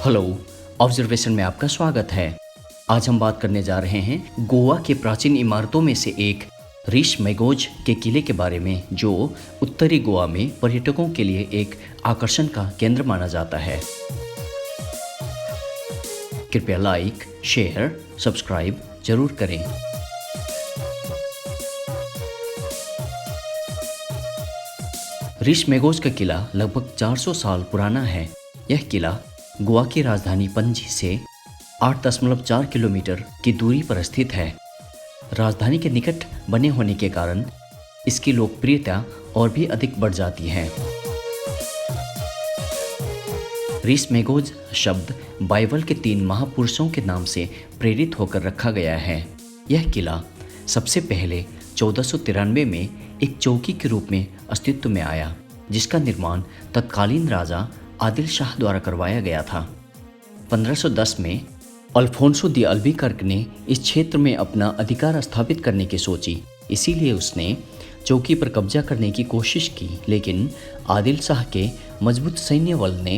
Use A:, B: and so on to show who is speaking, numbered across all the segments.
A: Hello, observation में आपका स्वागत है। आज हम बात करने जा रहे हैं गोवा के प्राचीन इमारतों में से एक रिश मैगोज के किले के बारे में, जो उत्तरी गोवा में पर्यटकों के लिए एक आकर्षण का केंद्र माना जाता है। कृपया लाइक, शेयर, सब्सक्राइब जरूर करें। रिश मैगोज का किला लगभग 400 साल पुराना है। यह किला गोवा की राजधानी पणजी से 8.4 किलोमीटर की दूरी पर स्थित है। राजधानी के निकट बने होने के कारण इसकी लोकप्रियता और भी अधिक बढ़ जाती है। रिश मैगोज शब्द बाइबल के 3 महापुरुषों के नाम से प्रेरित होकर रखा गया है। यह किला सबसे पहले 1493 में एक चौकी के रूप में अस्तित्व में आया, जिसका निर्माण तत्कालीन राजा आदिल शाह द्वारा करवाया गया था। 1510 में अल्फोंसो दी अल्बुकर्क ने इस क्षेत्र में अपना अधिकार स्थापित करने की सोची, इसीलिए उसने चौकी पर कब्जा करने की कोशिश की, लेकिन आदिल शाह के मजबूत सैन्य बल ने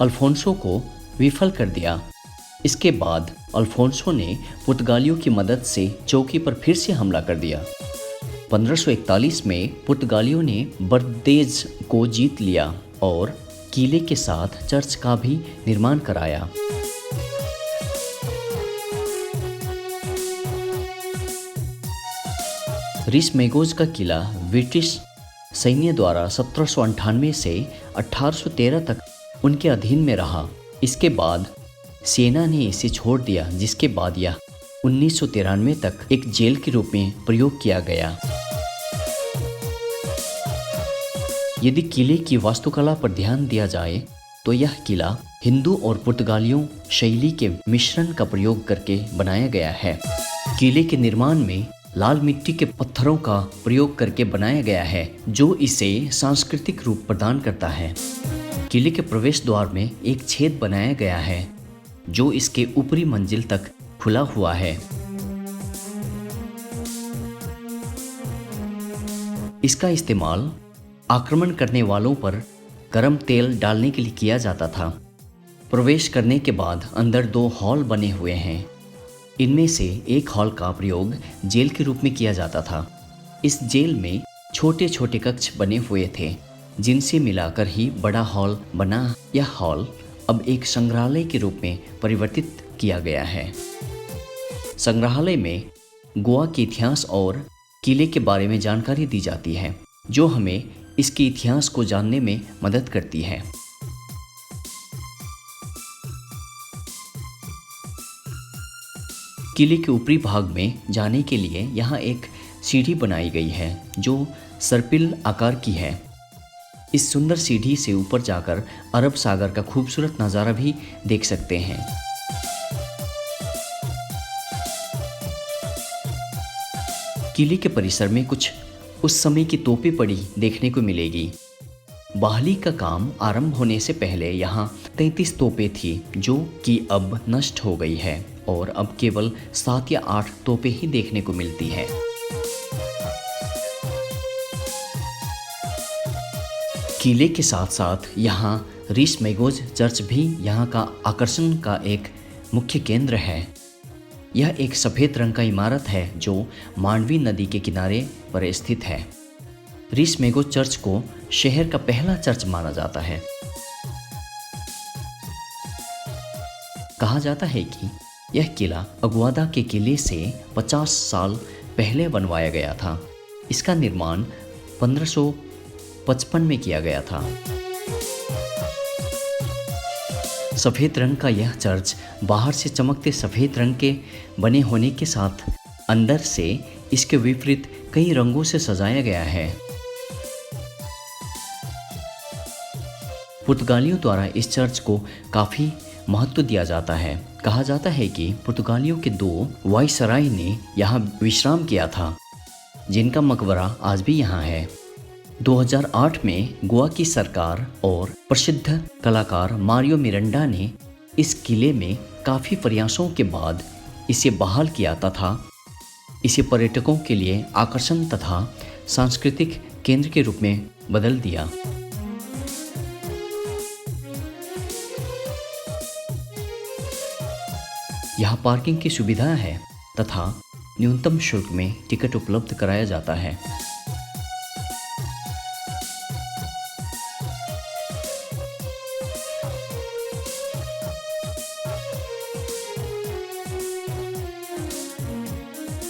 A: अल्फोंसो को विफल कर दिया। इसके बाद अल्फोंसो ने पुर्तगालियों की मदद से चौकी पर फिर से हमला कर दिया। 1541 में पुर्तगालियों ने बर्देज को जीत लिया और किले के साथ चर्च का भी निर्माण कराया। रिश मैगोज का किला ब्रिटिश सैन्य द्वारा 1798 से 1813 तक उनके अधीन में रहा। इसके बाद सेना ने इसे छोड़ दिया, जिसके बाद यह 1993 तक एक जेल के रूप में प्रयोग किया गया। यदि किले की वास्तुकला पर ध्यान दिया जाए तो यह किला हिंदू और पुर्तगालियों शैली के मिश्रण का प्रयोग करके बनाया गया है। किले के निर्माण में लाल मिट्टी के पत्थरों का प्रयोग करके बनाया गया है, जो इसे सांस्कृतिक रूप प्रदान करता है। किले के प्रवेश द्वार में एक छेद बनाया गया है, जो इसके ऊपरी मंजिल तक खुला हुआ है। इसका इस्तेमाल आक्रमण करने वालों पर गर्म तेल डालने के लिए किया जाता था। प्रवेश करने के बाद अंदर 2 हॉल बने हुए हैं। इनमें से एक हॉल का प्रयोग जेल के रूप में किया जाता था। इस जेल में छोटे छोटे कक्ष बने हुए थे, जिनसे मिलाकर ही बड़ा हॉल बना। यह हॉल अब एक संग्रहालय के रूप में परिवर्तित किया गया है। संग्रहालय में गोवा के इतिहास और किले के बारे में जानकारी दी जाती है, जो हमें इसके इतिहास को जानने में मदद करती है। किले के ऊपरी भाग में जाने के लिए यहाँ एक सीढ़ी बनाई गई है, जो सर्पिल आकार की है। इस सुंदर सीढ़ी से ऊपर जाकर अरब सागर का खूबसूरत नज़ारा भी देख सकते हैं। किले के परिसर में कुछ उस समय की तोपें पड़ी देखने को मिलेगी। बहाली का काम आरंभ होने से पहले यहाँ 33 तोपें थी, जो कि अब नष्ट हो गई है और अब केवल 7 या 8 तोपें ही देखने को मिलती है। किले के साथ साथ यहाँ रिश मैगोज चर्च भी यहाँ का आकर्षण का एक मुख्य केंद्र है। यह एक सफ़ेद रंग का इमारत है, जो मांडवी नदी के किनारे पर स्थित है। रिश मैगोज चर्च को शहर का पहला चर्च माना जाता है। कहा जाता है कि यह किला अगुआदा के किले से 50 साल पहले बनवाया गया था। इसका निर्माण 1555 में किया गया था। सफ़ेद रंग का यह चर्च बाहर से चमकते सफ़ेद रंग के बने होने के साथ अंदर से इसके विपरीत कई रंगों से सजाया गया है। पुर्तगालियों द्वारा इस चर्च को काफ़ी महत्व दिया जाता है। कहा जाता है कि पुर्तगालियों के 2 वाइसराय ने यहाँ विश्राम किया था, जिनका मकबरा आज भी यहाँ है। 2008 में गोवा की सरकार और प्रसिद्ध कलाकार मारियो मिरांडा ने इस किले में काफ़ी प्रयासों के बाद इसे बहाल किया तथा इसे पर्यटकों के लिए आकर्षण तथा सांस्कृतिक केंद्र के रूप में बदल दिया। यहाँ पार्किंग की सुविधा है तथा न्यूनतम शुल्क में टिकट उपलब्ध कराया जाता है।